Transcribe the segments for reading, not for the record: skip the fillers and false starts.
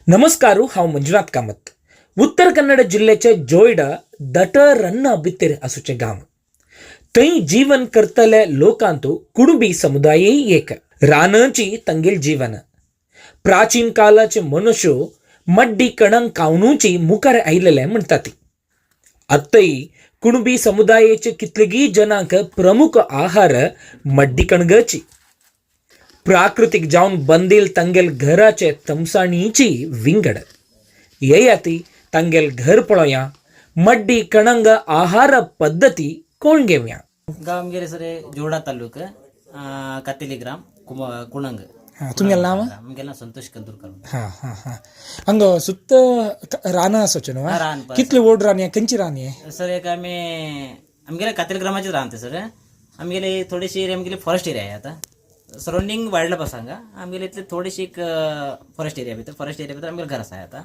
नमस्कार हांव मंजुनाथ कामत. उत्तर कन्नड जिल्ह्याच्या जोयडा दटरन्न बित्तेर असुचे गांव. थंय जीवन करतले लोकांतू कुणबी समुदायही एक. रानाची तंगेल जीवन. प्राचीन कालाचे मनुष्य मड्डी कणंग कावनूची मुखार आयलेले म्हणटात. आत्ताही कुणबी समुदायाचे कितलेगी जनांक प्रमुख आहार मड्डी कणगाची. प्राकृतिक जावन बंदील तंगेल घराचे तमसाणीची विंगड. येयाती तंगेल घर पळोया. मड्डी कणंग आहार पद्धती कोण घेवया. गाव आमगेले सर जोडा तालुक कातेली ग्राम कुणंग. तुमगे नाम आमगेला संतोष कंदूरकर. हां हां हां हंग सुत्त रान असोचेनो रान कितले वोड रानी कंची रानी सर एक आमगेला कातेली ग्रामाचेच राहते सर. आमगेले थोडीशी एरिया आमगेले फॉरेस्ट एरिया आहे. आता सराउंडिंग वाईल्ड लाईफ सांगा आमगेले इथले थोडीशी एक फॉरेस्ट एरिया भितर आमगेले घर आहे आता.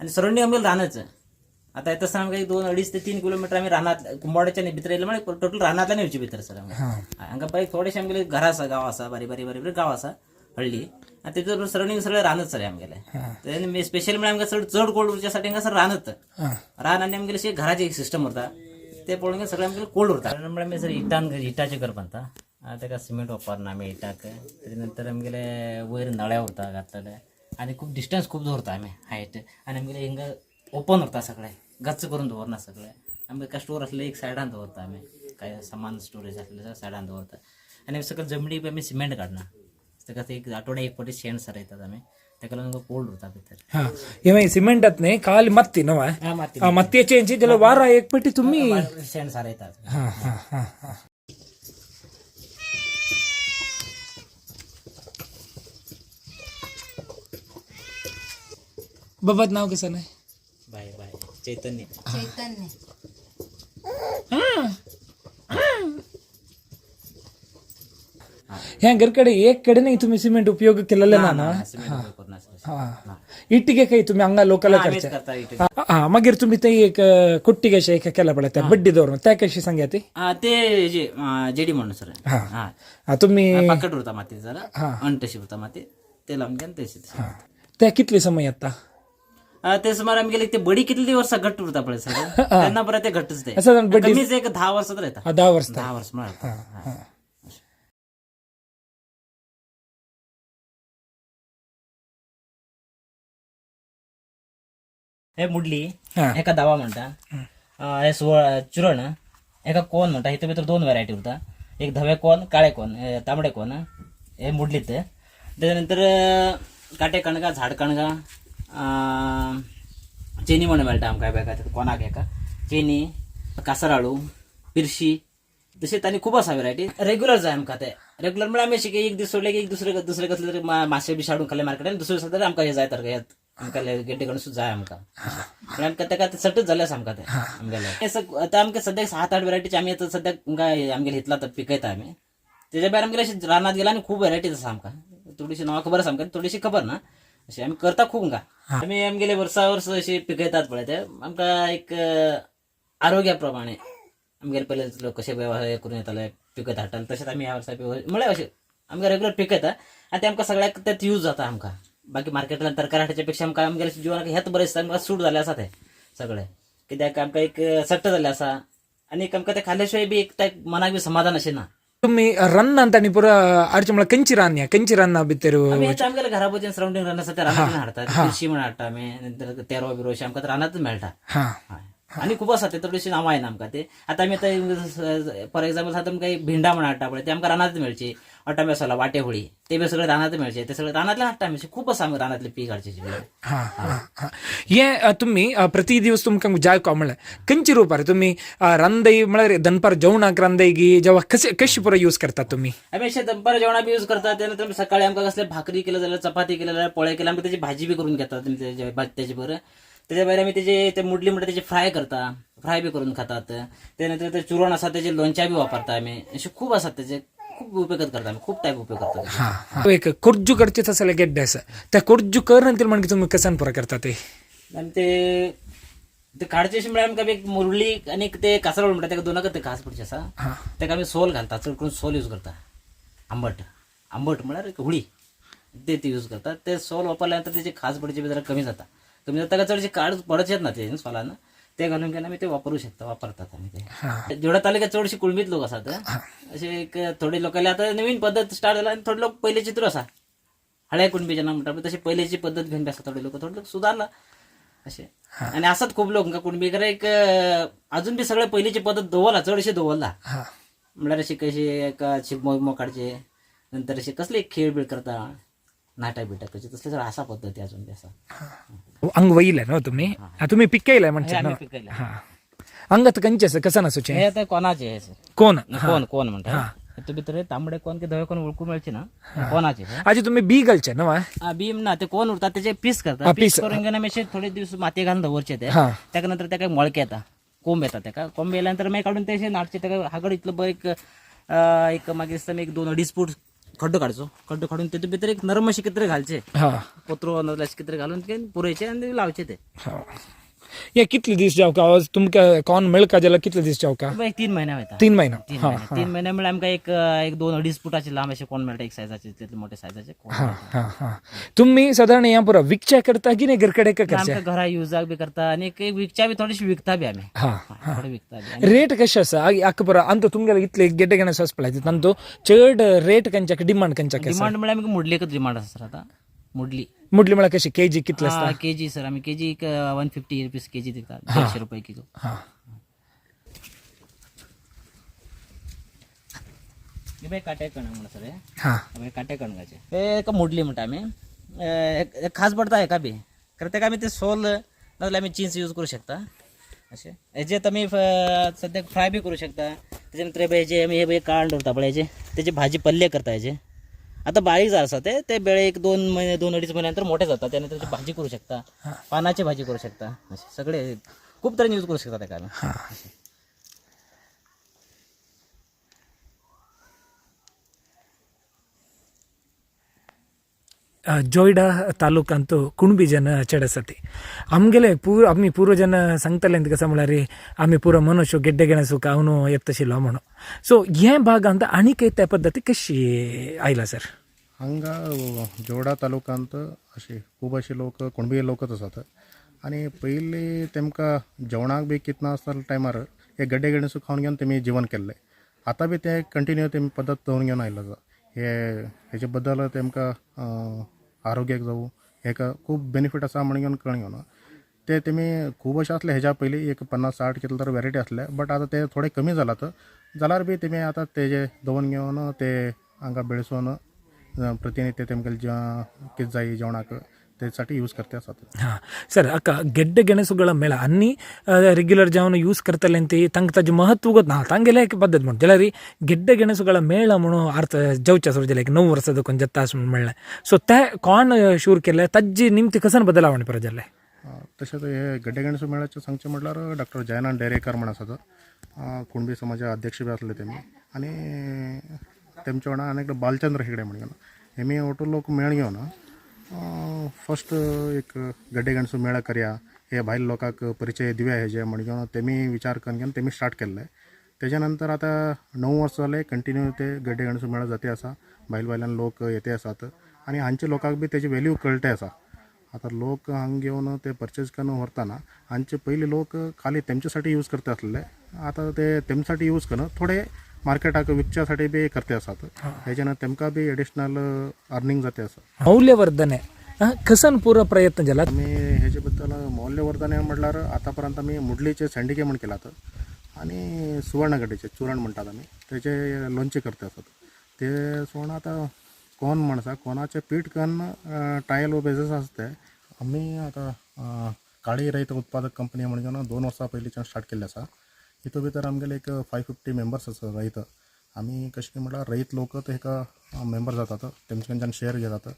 आणि सराउंडिंग आमगेले रानाचं आता येत असताना आमगे 2-2.5 ते 3 किलोमीटर आम्ही रानात कुंभाड्याच्या भितर येईल म्हणजे टोटल रानातल्या नेवची भितर सर. हांगा पळय थोडेशे आमगेले घर आसा, गाव आसा, बारी बारी बारी गाव आसा, हळ्ळी. आणि तेजो सराउंडिंग सगळे रानच सर आमगेले. ते स्पेशली म्हणजे आमगे चढ कोल्ड उर्जासाठी सर रानच रान. आणि आमगेले अशी घराची एक सिस्टम उरता ते पळोवन सगळे आमगेले कोल्ड उरता. म्हणजे आमी सर इटाचे घर बांदता. ताका सिमेंट वापरना आमी इटाक. तेजे नंतर आमगेले वयर नळ्या उरता घातलेले. आणि खूप डिस्टन्स खूप दवरता आमी हायट. आणि आमगेले हिंगा ओपन उरता सगळे, गच्च करून दवरना सगळे. आमगे काय स्टोर असले एक सायडान दवरता आमी, काय सामान स्टोरेज असले सायडान दवरता. आणि सगळे जमडी आमी सिमेंट काडना. ताका एक आठवड्या एक फावटी शेण सरयतात आमी. ताका लागून कोल्ड उरता भितर. हां इवे सिमेंटात न्ही खाली मत्ती नवा मत्तीचे यांची जेला वारा एक पटी तुम्ही शेण सरयतात. हां हां हां हां बाबात नाव कसं नाही बाय बाय चैतन्य. ह्या घरकडे एक कडे नाही तुम्ही सिमेंट उपयोग केलेला ना. इಟ್ಟಿಗೆ काही तुम्ही अंगा लोकाला करता. हा मागीर तुम्ही ते एक कुट्टी कशी एक केला पडला त्या बड्डी दवर त्या कशी सांगा ते ते जेडी म्हणून सर. हा तुम्ही पाकट उरता माती जरा अंटशी उरता माती ते लावून तशी त्या कितले समय आता ते सुमार आम्ही गेले ते बडी कितली वर्ष घट्ट उरता पडे सर. त्यांना बरं ते घट्टच ते कमीच एक 10 वर्षात राहता. 10 वर्ष मिळालं. हे मुडली एका दावा म्हणता. हे चुरण एका कोण म्हणता. इथे भितर 2 व्हरायटी उरता. एक धवे कोण, काळे कोण, तांबडे कोण. हे मुडलीत. त्याच्यानंतर काटे कणगा, झाड कणगा, चेनी म्हणून मेळटा आमकां बेगा कोणाक एका चेनी, कासराळू, पिरशी तशेंच आनी खूब आसा व्हरायटी. रेग्युलर जाय आमकां ते. रेग्युलर म्हळ्यार आमी अशें एक दीस सोडले की एक दुसरे कसले तरी मासे बी हाडून खाल्ले मार्केटान. दुसरे दिसा तरी आमकां हे जाय तर आमकां गेड्डे करून सुद्धा जाय आमकां. म्हळ्यार आमकां तेका सटच जालें आसा आमकां ते आमगेले. आतां आमकां सद्याक 7-8 व्हरायटीचे आमी आतां सद्याक आमगेले हितला पिकयता आमी. तेज्या भायर आमगेले अशें रानात गेला आनी खूब व्हरायटीज आसा आमकां. थोडीशी नांवां खबर आसा आमकां, थोडीशी खबर ना. अशें आमी करता खूब आमकां. आमी आमगेले वर्सा वर्स अशी पिकयतात पळय ते आमकां एक आरोग्या प्रमाणे आमगेले पयले लोक कशे व्यवहार करून येताले पिकत हाडटाले तशेंच आमी ह्या वर्सा म्हळ्यार अशें आमकां रेग्युलर पिकयता. आनी ते आमकां सगळ्याक त्यात यूज जाता आमकां. बाकी मार्केटांतल्यान तरकारी हाडच्या पेक्षा आमकां आमगेले जिवनाक हेच बरें दिसता. आमकां सूट जालें आसा ते सगळे. कित्याक आमकां एक सट्ट जालें आसा. आनी आमकां ते खाल्ल्या शिवाय बी एक टायप मनाक बी समाधान अशें ना. तुम्ही रन ಅಂತ ನೀವು ಪೂರ ಆರ್ಚೆ मला कंची रान्या भितर आमगेल्या घरा भोवतणी सराउंडिंग रान आसा ते रानांतल्यान हाडतात. पिरशी म्हणून हाडटा आमी. नंतर तेरो बिरो अशें आमकां रानांतच मेळटा. आनी खूब आसा ते थोडीशी नांवां येना आमकां ते. आतां आमी आतां फॉर एक्झाम्पल आतां आमकां एक भिंडा म्हणून हाडटा पळय ते आमकां रानांत मेळची. अटामे मसाला, वाटे होळी ते बी सगळे रानांत मेळचे. ते सगळे रानांतल्यान हाडटा आमी. खूब आसा आमकां रानांतले पीक हाडचे. हे तुम्ही प्रति दिवस तुमकां जाय को म्हणल्यार कंची रोवपार तुम्ही रांदय म्हळ्यार दनपार जेवणाक रांदयगी जेव्हा कशी पुरो यूज करतात तुम्ही. आमी अशें दनपार जेवणाक बी यूज करतात. त्यानंतर सकाळी आमकां कसले भाकरी केले जाल्यार चपाती केले जाल्यार पोळे केले आमकां त्याची भाजी बी करून घेतात त्याचे बरं. त्याच्या भायर आमी ते मुडली म्हणटा त्याची फ्राय करता. फ्राय बी करून खातात. त्यानंतर ते चुरण आसा त्याचे लोणच्या बी वापरता आमी. अशे खूब आसात त्याचे खूप उपयोग करता आमी. खूप टायप उपयोग करता. एक कुर्जू करचे असले गेड्डे आसा त्या कुर्जू कर म्हणजे तुम्ही कसान पुरा करता ते आनी ते काडचे अशें म्हळ्यार आमकां एक मुरली आनी ते कासरोळ म्हणटा तेका दोनाक ते घास पडचे आसा. तेका आमी सोल घालता. चड करून सोल यूज करता. आंबट म्हळ्यार एक हुळी ते यूज करतात. ते सोल वापरल्यानंतर त्याची खास पडची जरा कमी जाता का चढची काढ पडत येत ना ते सोलानं ते घालून की आम्ही ते वापरतात आम्ही ते. जेवढा तालुक्यात चढशी कुळमीत लोक असतात असे एक थोडे लोकांना आता नवीन पद्धत स्टार्ट झाला आणि थोडे लोक पहिले चित्र असा हळ्या कुणबीच्या नाव म्हणतात तशी पहिल्याची पद्धत घेऊन बसतात थोडे लोक सुधारला असे. आणि असतात खूप लोक का कुणबी करे एक अजून बी सगळं पहिलीची पद्धत दोवला चढशी दोवला म्हणल्यार अशी कशी एका मोकाडचे नंतर असे कसले खेळ बीळ करता नाटा बिटा कशी तसले जर असा पद्धती अजून बी असा अंग वैल ना तुम्ही तुम्ही पिकायला म्हणता आम्ही ना पिकायला. हा अंगात कंचेस कसं नसूचे हे आता कोणाचे आहे कोण कोण म्हणतात तुम्ही तर तांबडे कोण की धवे कोण ओळखू मिळचे ना कोणाचे आजी तुम्ही बी घालचे ना वा? भीम ना ते कोण उरतात त्याचे पीस हा, करतात पीस. पीस करून घेण्यापेक्षा थोडे दिवस माती घालून दवरचे ते हा. त्यानंतर त्या काही मोळके येतात कोंब येतात त्या कोंब येल्यानंतर मी काढून त्याचे नाटचे त्या हागड इथलं बरं एक मागे असताना एक 2-2.5 फूट खड्डो काढचो खड्डो काढून ते भितर एक नरम अशी कितरे घालचे हा पत्रो नरलाश कितरे घालून ते पुरायचे आणि लावचे ते हा या कितले दिस जाव का आवाज तुमका कोण मिळ का ज्याला कितले दिस जाव का एक 3 महिना होता 3 महिना 3 महिन्यामुळे आमका एक 2-2.5 फुटाचे लांब असे कोण मिळतात एक सायझाचे तिथले मोठे सायझाचे कोण हा हा हा तुम्ही साधारण या पुरा विकच्या करता की नाही घरकडे का करता आमच्या घरा युजाक बी करता आणि एक विकच्या बी थोडीशी विकता बी आम्ही हा थोडे विकता बी ರೇಟ್ ಕಷ್ಟ ಅಕ್ಕ ಬರ ಅಂತ ತುಂಗಲ ಇತ್ಲೆ ಗೆಡ್ಡೆ ಗೆಣೆ ಸಸ್ಪಳಾಯ್ತು ನಂದು ಚರ್ಡ್ ರೇಟ್ ಕಂಚಕ್ಕೆ ಡಿಮಾಂಡ್ कंचಕ್ಕೆ डिमांड म्हणजे आम्ही मुडली एकच डिमांड असतं सर आता मुडली मुडली मला कशी केजी कितले असता केजी सर आम्ही केजी 150 रुपीज केजी देतात 150 रुपये किलो हा हे बाई काटे कण म्हणा सर हा हे काटे कणगाचे हे एक मुडली म्हणता आम्ही एक खास पडता आहे का बी करते का आम्ही ते सोल नसले आम्ही चीन्स यूज करू शकता असे याचे तुम्ही सध्या फ्राय बी करू शकता त्याच्यानंतर हे आम्ही हे कांड होता पळायचे त्याची भाजी पल्ले करता याचे आता बारीक जर असतात ते बेळे एक 2 महिने 2-2.5 महिन्यानंतर मोठे जातात त्यानंतर त्याची भाजी करू शकता पानाची भाजी करू शकता असे सगळे खूप तऱ्हेने यूज करू शकता त्या काय जोयडा तालुकांतू कुणबी जन चढसती आमगेले आम्ही पूर्वजन सांगतले कसं म्हणा रे आम्ही पुरं मनुष्य ಗೆಡ್ಡೆ ಗೆಣಸು ಅವನು ಎತ್ತಶಿಲ್ಲ म्हणू सो हे भाग ಅಂತ आणि त्या पद्धती कशी आयला सर हांगा जोडा तालुकांत अशी खूब अशी लोक कुणबी लोकच आसात आणि पयलीं तेमकां जेवणाक बी कितना आसता टायमार हे गड्डे गेणसू खावन घेवन तेमी जेवण केल्लें आतां बी ते कंटिन्यू तेमी पद्दत दवरून घेवन आयलो आसा हेजे बद्दल तेमकां आरोग्याक जावं हेका खूब बेनिफीट आसा म्हणून घेवन कळून घेवन ते तेमी खूब अशें आसले हेज्या पयलीं एक 50-60 कितले तर वेरायटी आसले बट आतां ते थोडे कमी जालात जाल्यार बी तेमी आतां तेजे दवरून घेवन ते हांगा बेळसून प्रतिनित्य तेमगेले कितें जाय जेवणाक त्यासाठी यूज करते आसात हां सर अಕ್ಕ ಗೆಡ್ಡೆ ಗೆಣಸುಗಳ ಮೇಳ ಅನ್ನಿ ರೆಗ್ಯುಲರ್ ಜಾವನ ಯೂಸ್ करतले ते तांकां ताजें महत्व गोत ना तांगेले एक पद्धत म्हण जाल्यार ಗೆಡ್ಡೆ ಗೆಣಸುಗಳ ಮೇಳ म्हणून अर्थ जेवच्या सुरू जाले 9 वर्साचो कोण जत्ता म्हणून म्हणलें सो ते कोण शूर केले ताजी निमती कसन बदलावणी पर जाले तशेंच हे गड्डे गेणसू मेळाचे सांगचे म्हटल्यार डॉक्टर जयनाथ डेरेकर म्हण आसात कुणबी समाजा अध्यक्ष बी आसले तेमी आनी तेमचे वांगडा आनी एकटो बालचंद्र हेगडे म्हणून घेवन हेमी ओटो लोक मेळ घेवन फर्स्ट एक गड्डे गेणसू मेळा करया हे भायल लोकांक परिचय दिवया हेजे म्हणून घेवन तेमी विचार करून घेवन तेमी स्टार्ट केल्ले तेज्या नंतर आतां 9 वर्सां जाले कंटिन्यू ते गड्डे गेणसू मेळा जाती आसा भायल्यान लोक येते आसात आनी हांचे लोकांक बी तेजी व्हॅल्यू कळटे आसा आतां लोक हांगा घेवन ते परचेज करून व्हरतना हांचे पयलीं लोक खाली तेमच्यासाठी यूज करता आसले आतां ते तेमच्यासाठी यूज करून थोडे मार्केटाक विकच्यासाठी बी करते आसात हेजेन तेमकां बी एडिशनल अर्निंग जाते आसा मौल्यवर्धने कसन पुरो प्रयत्न जाला आमी हेजे बद्दल मौल्यवर्धने म्हटल्यार आतां पर्यंत आमी मुडलीचे सँडिके म्हण केलात आनी सुवर्णगड्डेचे चुरण म्हणटात आमी तेजे लोणचे करते आसात ते सुवर्ण आतां कोण म्हण आसा कोणाचें पीठ करून ट्रायल बेजीस आसा ते आमी आतां काळी रयत उत्पादक कंपनी म्हण घेवन 2 वर्सां पयलींच्यान स्टार्ट केल्ले आसा हितून भितर आमगेले एक 550 मेंबर्स आसा रयत आमी कशें म्हटल्यार रयत लोक तेका मेंबर जातात तेमचे कडच्यान शेअर घेतात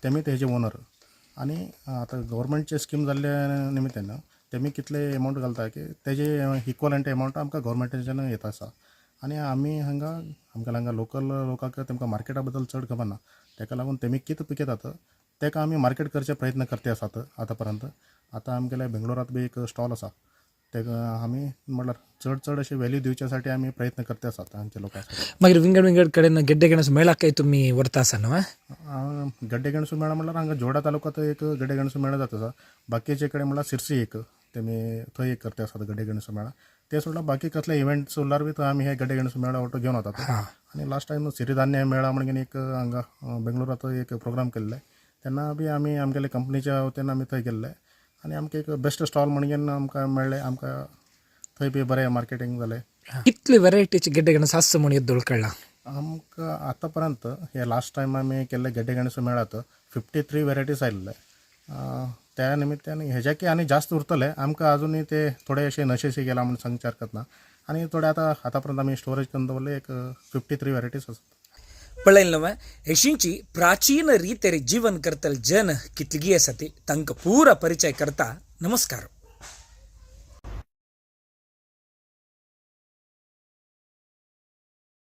तेमी तेजे ओनर आनी आतां गव्हर्मेंटचे स्कीम जाल्ल्या निमित्यान तेमी कितले एमावंट घालता की तेजे इक्वलंट एमावंट आमकां गव्हर्मेंटाच्यान येता आसा आनी आमी हांगा लोकल लोकांक तेमकां मार्केटा बद्दल चड खबर ना तेका लागून तेमी कितें पिकयतात तेका आमी मार्केट करचे प्रयत्न करते आसात आतां पर्यंत आतां आमगेले बेंगलोरात बी एक स्टॉल आसा ते आम्ही म्हटलं चढ अशी व्हॅल्यू दिवच्यासाठी आम्ही प्रयत्न करते आसात आमच्या लोकांसाठी. मागीर विंगड कडेन गेड्डे गेणस मेळाकय तुम्ही व्हरता आसा न्हू? गड्डे गेणसू मेळा म्हटल्यार हांगा जोडा तालुक्यात एक गड्डे गेणसू मेळा जाता आसा. बाकीचे कडेन म्हळ्यार सिरसी एक तेमी थंय एक करते आसात गड्डे गेणसू मेळा. ते सोडला बाकी कसले इव्हेंट्स उरल्यार बी थंय आमी हे गड्डे गेणसू मेळा वाटो घेवन वतात. आनी लास्ट टायम सिरीधान्य मेळा म्हणून एक हांगा बेंगलोरात एक प्रोग्राम केल्ले तेन्ना बी आमी आमगेले कंपनीच्या वतीन आमी थंय गेल्ले आनी आमकां एक बेस्ट स्टॉल म्हणून आमकां मेळ्ळें. आमकां थंय बी बरें मार्केटींग जालें. कितले व्हरायटीचे गेड्डे गेणस आसा म्हणून येद्दोळ कळ्ळां? आमकां आतां पर्यंत हे लास्ट टायम आमी केल्ले गड्डे गेणसू मेळात 53 व्हेरायटीज आयिल्ले. त्या निमित्तान हेज्याकी आनी जास्त उरतले. आमकां अजुनूय ते थोडे अशे नशेशे गेला म्हणून सांगचे हरकत ना. आनी थोडे आतां पर्यंत आमी स्टोरेज करून दवरले एक 53 व्हेरायटीज आसात. पळयलें हेशींची प्राचीन रितेर जीवन करतल जन कितलीगी आसा ती तांकां पुरा परिचय करता. नमस्कार.